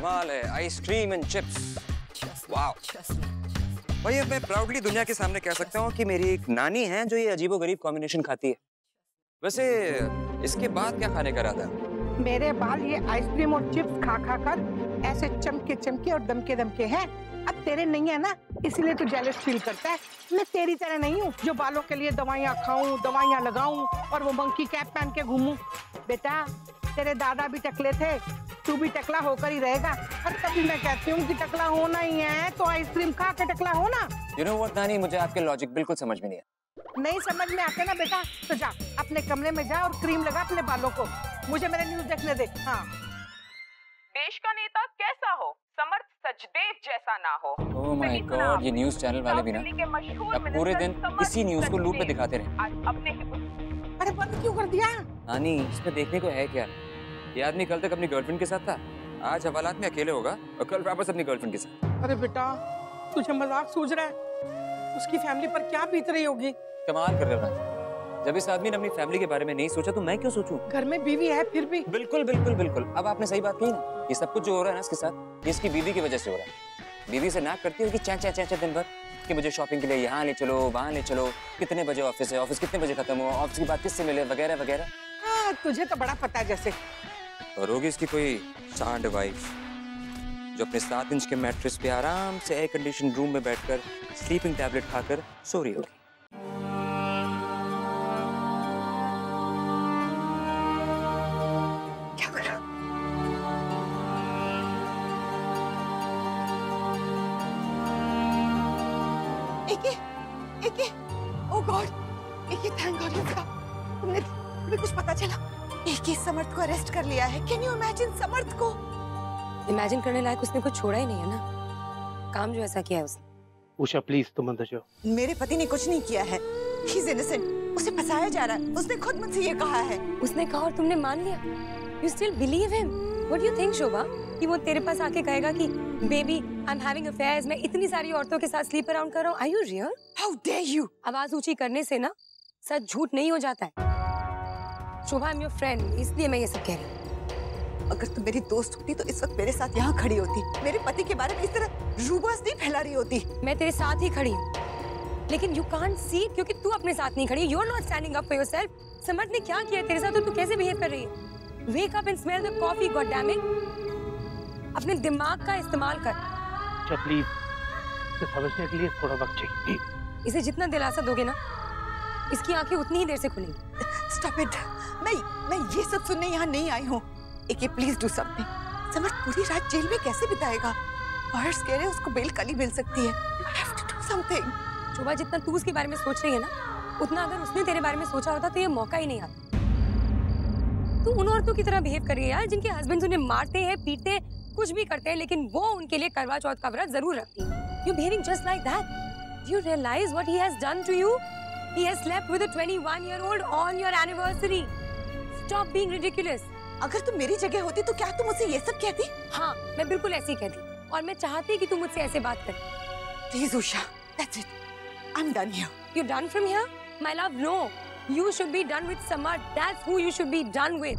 कमाल है, ice cream and chips. Wow भाई, अब मैं प्राउडली दुनिया के सामने कह सकता हूँ कि मेरी एक नानी है जो ये अजीबोगरीब कॉम्बिनेशन खाती है। वैसे इसके बाद क्या खाने का इरादा है? मेरे बाल ये आइसक्रीम और चिप्स खा खा कर ऐसे चमके चमके और दमके दमके हैं। अब तेरे नहीं है ना, इसलिए तू जेलस फील करता है। मैं तेरी तरह नहीं हूँ जो बालों के लिए दवाइयाँ खाऊं, दवाइयाँ लगाऊं और वो मंकी कैप पहन के घूमूं। बेटा, तेरे दादा भी टकले थे, तू भी टकला होकर ही रहेगा। और तभी मैं कहती हूँ कि टकला होना ही है तो आइसक्रीम खा के टकला होना। You know what, नानी, मुझे आपके लॉजिक बिल्कुल समझ में नहीं है। नहीं समझ में आते ना बेटा, तो जा अपने कमरे में जा और क्रीम लगा अपने बालों को। मुझे मेरे न्यूज़ देखने दे। हाँ। देश का नेता कैसा हो, समर्थ सचदेव जैसा ना हो। ओह माय गॉड, ये न्यूज़ चैनल वाले भी ना अब पूरे दिन इसी न्यूज़ को लूप पे दिखाते रहे। अरे बंद क्यों कर दिया? नानी, इसमें देखने को है क्या? ये आदमी कल तक अपनी गर्लफ्रेंड के साथ था, आज हवालात में अकेले होगा और कल वापस अपनी गर्लफ्रेंड के साथ। अरे बेटा, तुझे मजाक सूझ रहा है? उसकी फैमिली पर क्या बीत रही होगी? कमाल कर रहे हो नानी, जब इस आदमी ने अपनी फैमिली के बारे में नहीं सोचा तो मैं क्यों सोचूं? घर में बीवी है फिर भी। बिल्कुल बिल्कुल बिल्कुल, अब आपने सही बात कही ना। ये सब कुछ जो हो रहा है ना इसके साथ, ये इसकी बीवी की वजह से हो रहा है। बीवी से नाक करती है कि चा चा चा चा दिन भर कि मुझे शॉपिंग के लिए यहाँ ले चलो, वहाँ ले चलो, कितने बजे ऑफिस है, ऑफिस कितने बजे खत्म हुआ, ऑफिस की बात किससे मिले, वगैरह वगैरह। हाँ, तुझे तो बड़ा पता है जैसे। और होगी इसकी कोई सांड वाइफ जो अपने 7 इंच के मैट्रेस पे आराम से एयर कंडीशन रूम में बैठकर स्लीपिंग टैबलेट खाकर सो रही होगी। क्या करो? AK, oh god, AK, thank god you था। तुम्हें कुछ पता चला? एके समर्थ को अरेस्ट कर लिया है। कैन यू इमेजिन समर्थ को? इमेजिन करने लायक उसने कुछ छोड़ा ही नहीं है ना, काम जो ऐसा किया है उसने। उषा प्लीज तुम अंदर जाओ। मेरे पति ने कुछ नहीं किया है, ही इज इनोसेंट। उसे फंसाया जा रहा है, उसने खुद मुझसे ये कहा है। उसने कहा और तुमने मान लिया? You still believe him? What do you think Shobha, कि वो तेरे पास आके कहेगा कि baby I am having affairs, मैं इतनी सारी औरतों के साथ स्लीप अराउंड कर रहा हूँ? Are you real? How dare you? आवाज ऊंची करने से ना सच झूठ नहीं हो जाता है। शोभा, आई एम योर फ्रेंड, इसलिए मैं ये सब कह रही हूँ। अगर तुम मेरी दोस्त होती तो इस वक्त मेरे साथ यहाँ खड़ी होती, मेरे पति के बारे में इस तरह रूमर्स नहीं फैला रही होती। मैं तेरे साथ ही खड़ी हूँ, लेकिन यू कांट सी क्योंकि तू अपने साथ नहीं खड़ी। You are not standing up for yourself. Samarth ने क्या किया तेरे साथ और तू कैसे बिहेव कर रही है? Wake up and smell the coffee, god damn it. अपने दिमाग का इस्तेमाल कर। अच्छा प्लीज, इसे समझने के लिए थोड़ा वक्त चाहिए। इसे जितना दिलासा दोगे ना, इसकी आंखें उतनी ही देर से खुलेंगी। Stop it. मैं ये सब सुनने यहाँ नहीं आई हूँ। एके प्लीज डू समथिंग। समर्थ पूरी रात जेल में कैसे बिताएगा? लॉयर्स कह रहे हैं उसको बेल कल ही मिल सकती है। You have to do something. Shobha, जितना तू उसके बारे में सोच रही है ना, उतना अगर उसने तेरे बारे में सोचा होता तो ये मौका ही नहीं आता। तू उन औरतों की तरह बिहेव कर रही है यार, जिनके हस्बैंड उन्हें मारते हैं, पीटते हैं, कुछ भी करते हैं, लेकिन वो उनके लिए करवा चौथ का व्रत जरूर रखती है। You behaving just like that. You realize what he has done to you? He has slept with a 21-year-old on your anniversary. Stop being ridiculous. अगर तुम मेरी जगह होती तो क्या तुम मुझे ये सब कहती? हाँ, मैं बिल्कुल ऐसे ही कहती, और मैं चाहती कि तुम मुझसे ऐसे बात कर। Please Usha, that's it, I am done here. You done from here? My love, no, you should be done with Samarth. That's who you should be done with.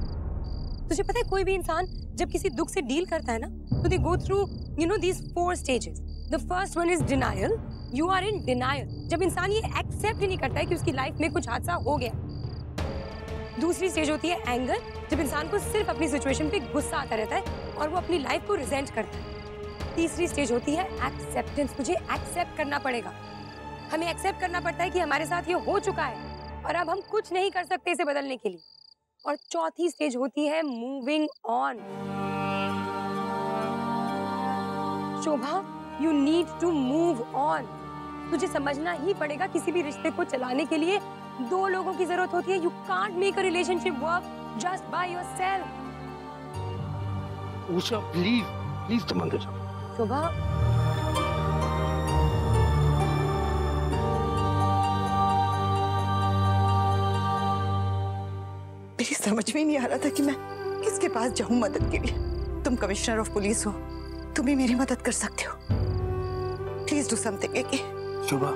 तुझे पता है, कोई भी इंसान जब किसी दुख से डील करता है ना, तो they go through you know these 4 stages. The first one is denial. You are in denial जब इंसान ये एक्सेप्ट ही नहीं करता है कि उसकी लाइफ में कुछ हादसा हो गया। दूसरी स्टेज होती है एंगर, जब इंसान को सिर्फ अपनी सिचुएशन पे गुस्सा आता रहता है और वो अपनी लाइफ को रिजेंट करता है। तीसरी स्टेज होती है एक्सेप्टेंस। मुझे एक्सेप्ट करना पड़ेगा, हमें एक्सेप्ट करना पड़ता है कि हमारे साथ ये हो चुका है और अब हम कुछ नहीं कर सकते इसे बदलने के लिए। और चौथी स्टेज होती है moving on. Shobha, you need to move on. तुझे समझना ही पड़ेगा, किसी भी रिश्ते को चलाने के लिए 2 लोगों की जरूरत होती है। You can't make a relationship work just by yourself. Usha please, please तुम अंदर जाओ। शोभा, मेरी समझ में नहीं आ रहा था कि मैं किसके पास जाऊं मदद के लिए। तुम कमिश्नर ऑफ पुलिस हो, तुम ही मेरी मदद कर सकते हो। Please do something. AK, Shobha,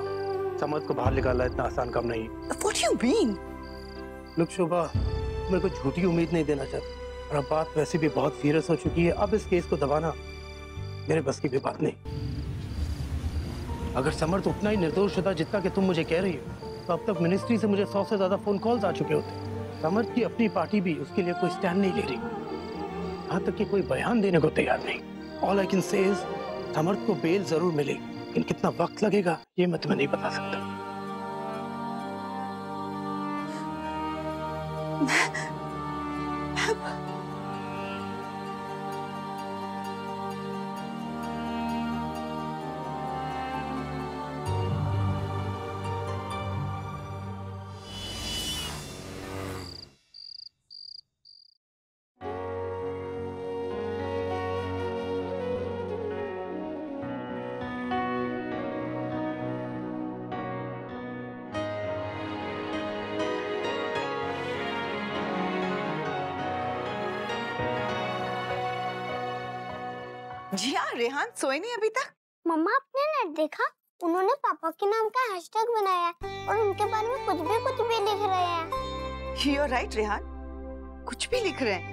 Samarth को बाहर निकालना इतना आसान काम नहीं। What do you mean? Look Shobha, मेरे को झूठी उम्मीद नहीं देना चाहता, और अब बात वैसे भी बहुत सीरियस हो चुकी है। अब इस केस को दबाना मेरे बस की भी बात नहीं। अगर समर्थ उतना ही निर्दोष होता जितना कि तुम मुझे कह रही हो, तो अब तक मिनिस्ट्री से मुझे 100 से ज्यादा फोन कॉल्स आ चुके होते। समर्थ की अपनी पार्टी भी उसके लिए कोई स्टैंड नहीं ले रही, यहाँ तक कि कोई बयान देने को तैयार नहीं। All I can say is Samarth को बेल जरूर मिलेगी, लेकिन कितना वक्त लगेगा ये मैं तुम्हें नहीं बता सकता। जी हाँ, रेहान सोए नहीं अभी तक? मम्मा आपने नेट देखा? उन्होंने पापा के नाम का हैशटैग बनाया है और उनके बारे में कुछ भी लिख रहे हैं। यू आर राइट रेहान, कुछ भी लिख रहे हैं।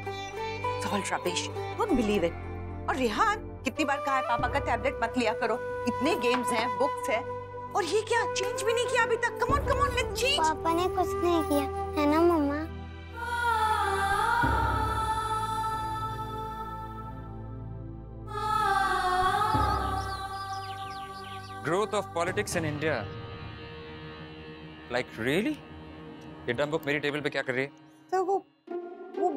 It's all rubbish. Don't believe it. और रेहान, कितनी बार कहा है पापा का टैबलेट मत लिया करो, इतने गेम्स हैं, बुक्स हैं, और ये क्या चेंज भी नहीं किया अभी तक? Come on let's change. पापा ने कुछ नहीं किया, है ना मम्मा? Growth of politics in India. Like really? ये डम बुक मेरी टेबल पे क्या कर रही है? सर वो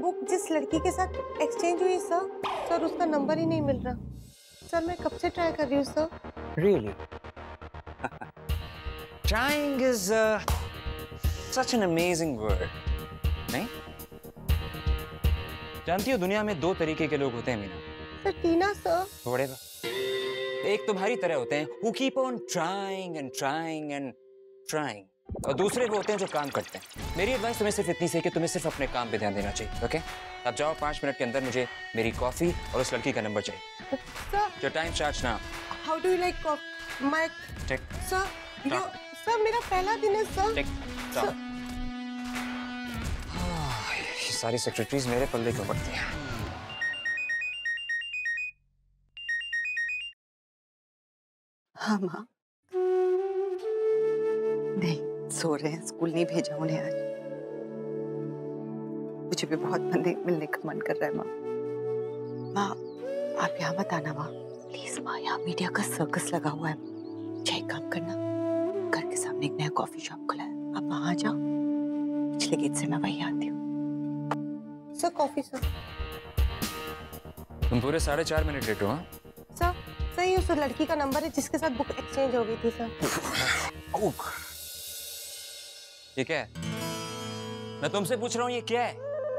बुक जिस लड़की के साथ एक्सचेंज हुई सर उसका नंबर ही नहीं मिल रहा। सर मैं कब से ट्राई कर रही हूँ sir. Really? Trying is such an amazing word. नहीं? जानती हो दुनिया में 2 तरीके के लोग होते हैं मीना। सर टीना सर। Whatever. एक तुम्हारी तरह होते हैं who keep on trying and trying and trying, और दूसरे वो होते हैं जो काम करते हैं। मेरी एडवाइस तुम्हें सिर्फ इतनी सी कि तुम्हें सिर्फ अपने काम पे ध्यान देना चाहिए। ओके? अब जाओ, 5 मिनट के अंदर मुझे मेरी कॉफी और उस लड़की का नंबर चाहिए। सर जो time starts now. How do you like my tick sir yo sir मेरा पहला दिन है सर। Tick tock. ये सारी सेक्रेटरीज मेरे पल्ले क्यों पड़ती हैं? हाँ माँ, नहीं सो रहे हैं, स्कूल नहीं भेजा उन्हें आज। मुझे भी बहुत मिलने का मन कर रहा है माँ। माँ आप यहाँ मत आना माँ, प्लीज माँ, यहाँ मीडिया का सर्कस लगा हुआ है। चाहे काम करना, घर के सामने एक नया कॉफी शॉप खुला है, आप वहाँ जाओ, पिछले गेट से मैं वही आती हूँ। Sir coffee sir. तुम पूरे 4.5 मिनट लेट हो। हाँ सर सही उस लड़की का नंबर है जिसके साथ बुक एक्सचेंज हो गई थी सर। ये क्या है? मैं तुमसे पूछ रहा हूँ ये क्या है?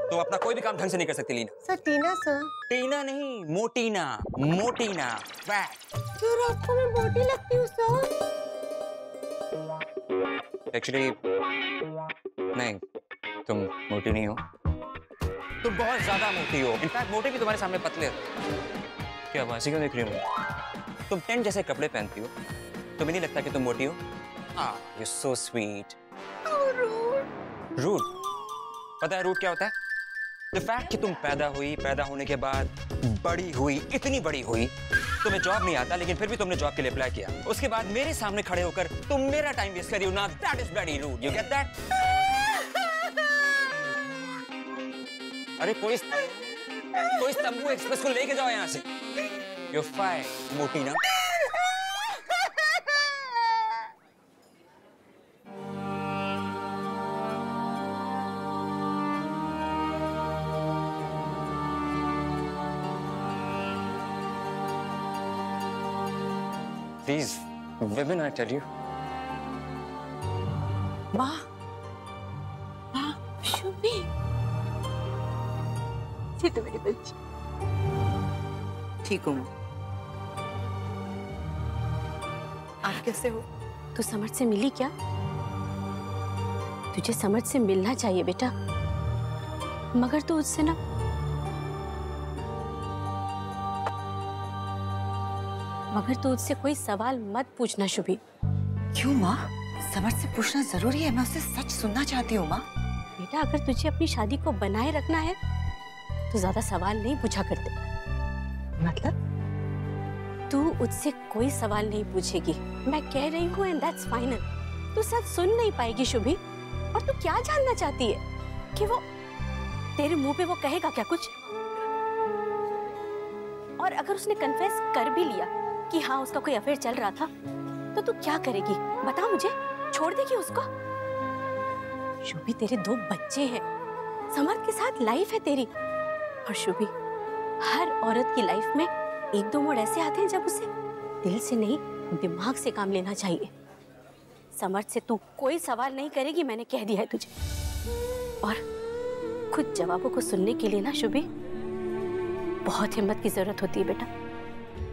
तुम अपना कोई भी काम ढंग से नहीं कर सकती लीना। सर टीना सर। टीना नहीं, मोटीना, मोटीना, फैट। सर आपको मैं मोटी लगती हूँ सर। एक्चुअली नहीं, तुम मोटी नहीं हो, तुम बहुत ज्यादा मोटी हो। इनफैक्ट मोटे भी तुम्हारे सामने पतले होते। क्या बात, ऐसी क्यों देख रही हो? तुम टेंट जैसे कपड़े पहनती हो, तुम्हें नहीं लगता कि तुम मोटी हो? You so sweet. रूड? पता है रूड क्या होता है? द फैक्ट कि तुम पैदा होने के बाद बड़ी हुई, इतनी बड़ी हुई, तुम्हें जॉब नहीं आता, लेकिन फिर भी तुमने जॉब के लिए अप्लाई किया। उसके बाद मेरे सामने खड़े होकर तुम मेरा टाइम वेस्ट कर रही हो ना। That is bloody rude, you get that? अरे कोई तंबू एक्सप्रेस को लेके जाओ यहाँ से। You're fired, मोटी ना। These women, I tell you. माँ, शुभी, ये तो मेरी बच्ची। ठीक हूँ। आप कैसे हो? तू समर्थ से मिली क्या? तुझे समर्थ से मिलना चाहिए बेटा, मगर तू उससे ना उससे कोई सवाल मत पूछना शुभी। क्यों माँ? समर्थ से पूछना जरूरी है, मैं उससे सच सुनना चाहती हूँ माँ। बेटा अगर तुझे अपनी शादी को बनाए रखना है तो ज्यादा सवाल नहीं पूछा करते। तू उससे कोई सवाल नहीं पूछेगी, मैं कह रही हूँ, एंड दैट्स फाइनल। तू सच सुन नहीं पाएगी शुभी। और तू क्या जानना चाहती है कि वो तेरे मुंह पे वो कहेगा क्या कुछ? और अगर उसने कन्फेस कर भी लिया कि हाँ उसका कोई अफेयर चल रहा था, तो तू क्या करेगी बता मुझे? छोड़ देगी उसको? शुभी तेरे 2 बच्चे हैं, समर्थ के साथ लाइफ है तेरी। और शुभी, हर औरत की लाइफ में 1-2 मोड़ ऐसे आते हैं जब उसे दिल से नहीं दिमाग से काम लेना चाहिए। समर्थ से तू कोई सवाल नहीं करेगी, मैंने कह दिया है तुझे। और खुद जवाबों को सुनने के लिए ना शुभी, बहुत हिम्मत की जरूरत होती है बेटा।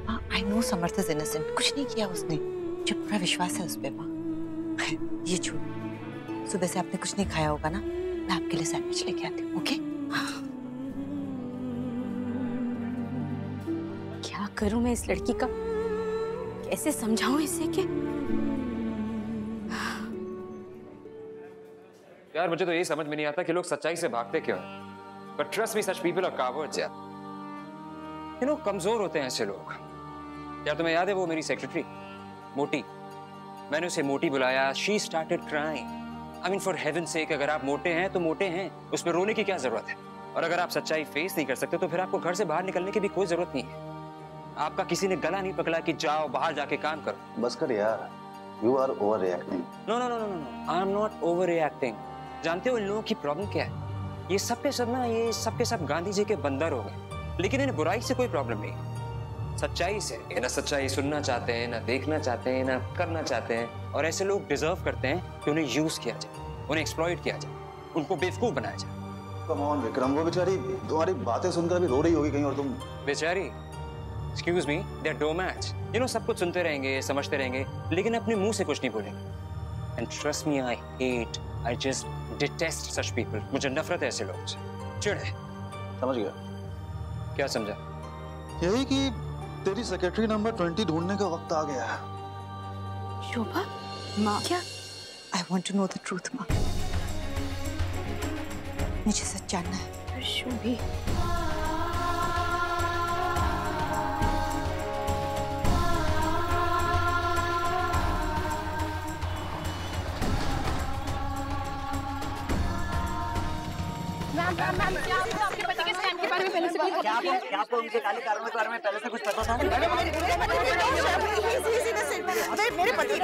माँ, I know Samarth is innocent, कुछ नहीं किया उसने, मुझे पूरा विश्वास है उस पे माँ। ये झूठ, सुबह से आपने कुछ नहीं खाया होगा ना, मैं आपके लिए सैंडविच लेके आती हूँ, ओके? क्या करूं मैं इस लड़की का, कैसे समझाऊं इसे कि यार मुझे तो यही समझ में नहीं आता कि लोग सच्चाई से भागते क्यों हैं। But trust me, such people are cowards यार। यू नो, कमजोर होते हैं ऐसे लोग। यार तुम्हें याद है वो मेरी सेक्रेटरी मोटी, मैंने उसे मोटी बुलाया, she started crying. I mean for heaven सेक, अगर आप मोटे हैं तो मोटे हैं, उसमें रोने की क्या जरूरत है? और अगर आप सच्चाई फेस नहीं कर सकते तो फिर आपको घर से बाहर निकलने की भी कोई जरूरत नहीं है। आपका किसी ने गला नहीं पकड़ा कि जाओ बाहर जाके काम करो। बस कर यार, you are over reacting. No no no no no, I am not over reacting. जानते हो इन लोगों की प्रॉब्लम क्या है? ये सब के सब ना, ये सब के सब गांधी जी के बंदर हो गए, लेकिन इन्हें बुराई से कोई प्रॉब्लम नहीं, सच्चाई से। ये ना सच्चाई सुनना चाहते हैं, ना देखना चाहते हैं, ना करना चाहते हैं। और ऐसे लोग डिजर्व करते हैं कि उन्हें यूज किया जाए, उन्हें एक्सप्लॉइट किया जाए, उनको बेवकूफ बनाया जाए। कम ऑन विक्रम, वो बेचारी तुम्हारी बातें सुनकर भी रो रही होगी कहीं, और तुम बेचारी, excuse me, they are doormats. You know, सब कुछ सुनते रहेंगे, समझते रहेंगे, लेकिन अपने मुंह से कुछ नहीं बोलेंगे। And trust me, I just detest such people. मुझे नफरत है ऐसे लोगों से, चिढ़ है। समझ गया? क्या समझा? यही कि तेरी सेक्रेटरी नंबर 20 ढूंढने का वक्त आ गया है। शोभा, माँ, क्या? I want to know the truth माँ, मुझे सच जानना है। शुभी, आपके पति के स्कैम के बारे में पहले से कुछ क्या आपको उनके काले कारणों के बारे में पहले से कुछ पता था? मेरे पति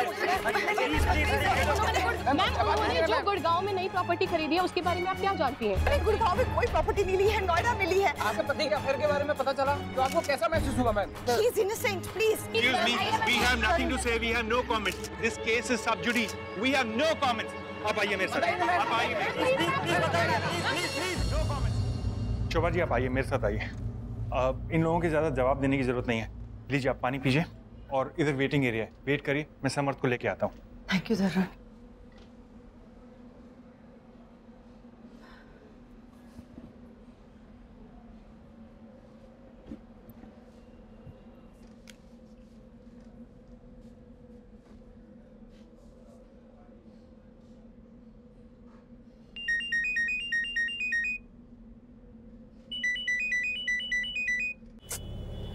मैम, उन्होंने जो गुड़गांव में नई प्रॉपर्टी खरीदी है उसके बारे में आप क्या जानती हैं? अरे गुड़गांव में कोई प्रॉपर्टी नहीं ली है, नोएडा में ली है। आपके पति के अफेयर के बारे में पता चला तो आपको कैसा महसूस हुआ ma'am? He is innocent, please. Excuse me, we have nothing to say. We have no comments. This case is sub judice. We have no comments. आप आइए मेरे साथ। आप आइए please, no comments. Shobha ji आप आइए मेरे साथ आइए। इन लोगों के ज़्यादा जवाब देने की जरूरत नहीं है। लीजिए आप पानी पीजिए और इधर वेटिंग एरिया है, वेट करिए, मैं समर्थ को लेके आता हूँ। Thank you Darshan.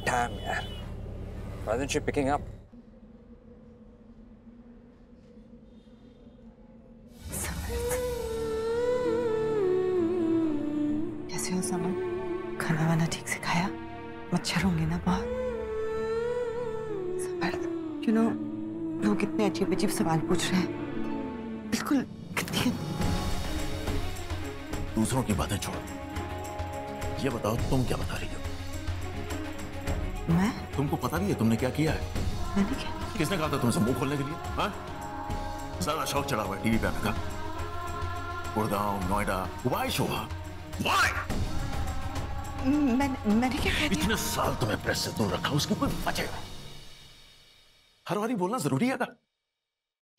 Damn, yaar. Why isn't she picking up? कैसे हो समर? खाना वाना ठीक से खाया? मच्छर होंगे ना बहुत? समर, you know, लोग इतने अजीब अजीब सवाल पूछ रहे हैं, बिल्कुल गंदी। दूसरों की बातें छोड़ो, ये बताओ तुम क्या बता रही हो? मैं? तुमको पता भी है तुमने क्या किया है? मैंने क्या? किसने कहा था तुमसे मुंह खोलने के लिए? हाँ? सारा शौक चढ़ा हुआ है टीवी पे आने का। गुड़गांव, नोएडा, वाई शोभा? वाई? मैंने क्या कह दिया? इतने साल तुम्हें प्रेस से दूर रखा, उसकी कोई वजह नहीं। हर बारी बोलना जरूरी है क्या?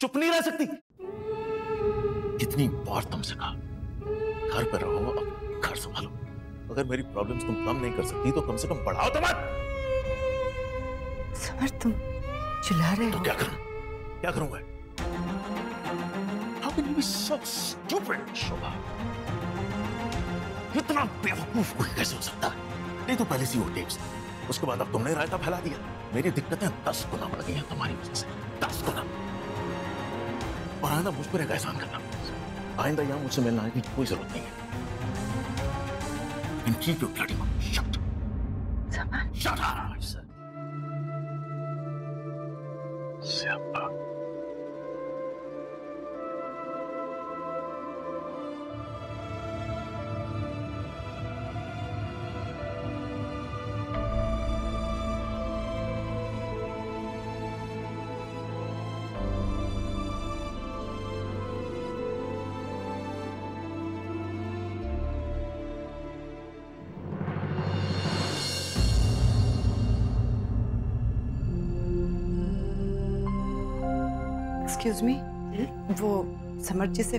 चुप नहीं रह सकती? कितनी बार तुमसे कहा घर पे रहो, अब घर संभालो। अगर मेरी प्रॉब्लम्स तुम कम नहीं कर सकती तो कम से कम बढ़ाओ तो मत। समर, तुम चिल्ला रहे हो? तो क्या करूं? क्या करूंगा? How can you be so stupid, शोभा? इतना बेवकूफ कोई कैसे हो सकता है? नहीं तो पहले से वो टेप्स उसके बाद अब तुमने रायता फैला दिया। मेरी दिक्कतें 10 गुना बढ़ गई हैं तुम्हारी वजह से, 10 गुना। और आइंदा मुझ पर एक एहसान करना, आइंदा यहाँ मुझसे मिलना आने की कोई जरूरत नहीं है। And keep your bloody mouth shut. Shut up, I said. Siapa? Excuse me, वो समर जी से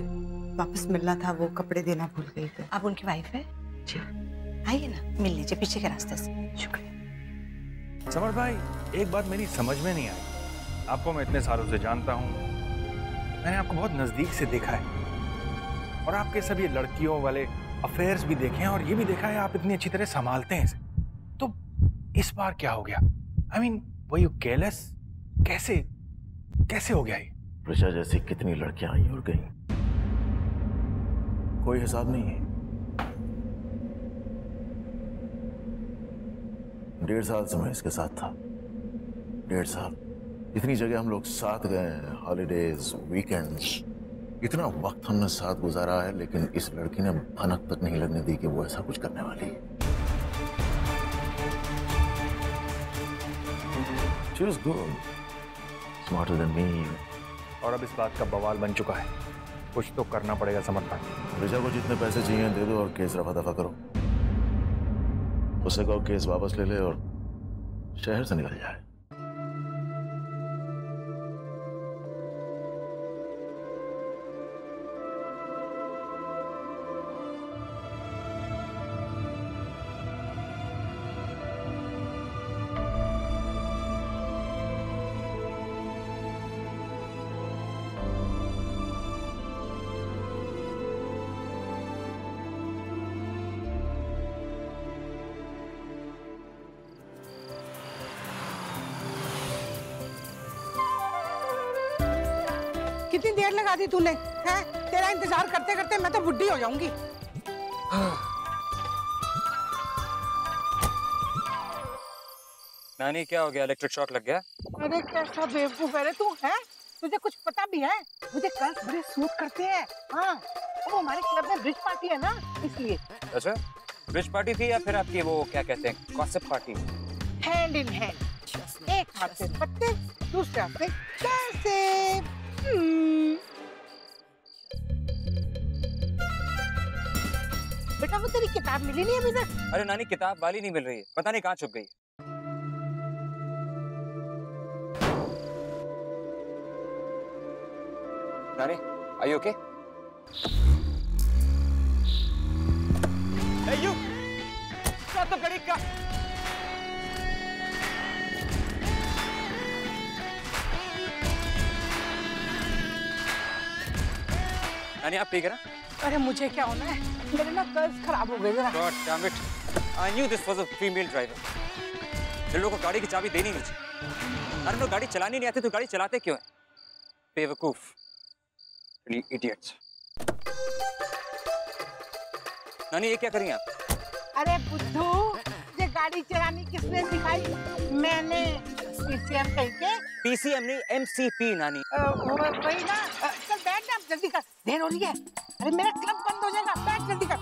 वापस मिलना था, वो कपड़े देना भूल गई थी। आप उनकी वाइफ है? जी। आइए ना, मिल लीजिए पीछे के रास्ते से। शुक्रिया। समर भाई, एक बात मेरी समझ में नहीं आई। आपको मैं इतने सालों से जानता हूँ, मैंने आपको बहुत नजदीक से देखा है और आपके सब ये लड़कियों वाले अफेयर्स भी देखे हैं और ये भी देखा है आप इतनी अच्छी तरह संभालते हैं इसे। तो इस बार क्या हो गया? I mean, were you careless? कैसे हो गया ये? प्रजा जैसी कितनी लड़कियां आई और गई, कोई हिसाब नहीं है। 1.5 साल से मैं इसके साथ था, 1.5 साल। इतनी जगह हम लोग साथ गए, हॉलीडेज, वीकेंड्स, इतना वक्त हमने साथ गुजारा है, लेकिन इस लड़की ने भनक तक नहीं लगने दी कि वो ऐसा कुछ करने वाली है। She was good, smarter than me. और अब इस बात का बवाल बन चुका है, कुछ तो करना पड़ेगा समर भाई। प्रजा को जितने पैसे चाहिए दे दो और केस रफा दफा करो। उससे कहो केस वापस ले ले और शहर से निकल जाए। कितनी देर लगा दी तूने? हैं? तेरा इंतजार करते करते मैं तो बुढ़ी हो जाऊंगी। नानी क्या हो गया? इलेक्ट्रिक शॉक लग गया? अरे कैसा बेवकूफ है रे तू, है? तुझे कुछ पता भी है? मुझे कर्ल्स बड़े सूट करते हैं। हाँ, वो हमारे क्लब में ब्रिज पार्टी है ना, इसलिए। अच्छा, ब्रिज पार्टी थी या फिर आपकी वो क्या कहते हैं, gossip party? Hand in hand, एक हाथ से पत्ते, दूसरे हाथ से कैसे। बेटा वो तेरी किताब मिली नहीं अभी तक? अरे नानी, किताब वाली नहीं मिल रही है, पता नहीं कहाँ छुप गई। नानी, are you okay? Hey you! क्या तो गरीब का? नानी आप ठीक है ना? अरे मुझे क्या होना है, मेरे ना कर्ल्स खराब हो गए जरा। God damn it! I knew this was a female driver. इन लोगों को गाड़ी की चाबी देनी नहीं चाहिए। अरे लोग गाड़ी चलानी नहीं आती तो गाड़ी चलाते क्यों हैं? बेवकूफ, idiots. नानी ये क्या करेंगे आप? अरे बुद्धू, ये गाड़ी चलानी किसने सिखाई? मैंने। PCM कहीं के? PCM नहीं, MCP नानी। वही ना। चल बैठ जा, जल्दी कर, देर हो रही है। अरे मेरा क्लब बंद हो जाएगा, बैठ जल्दी कर।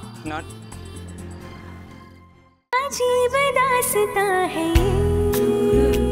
अजीब दास्तां है ये।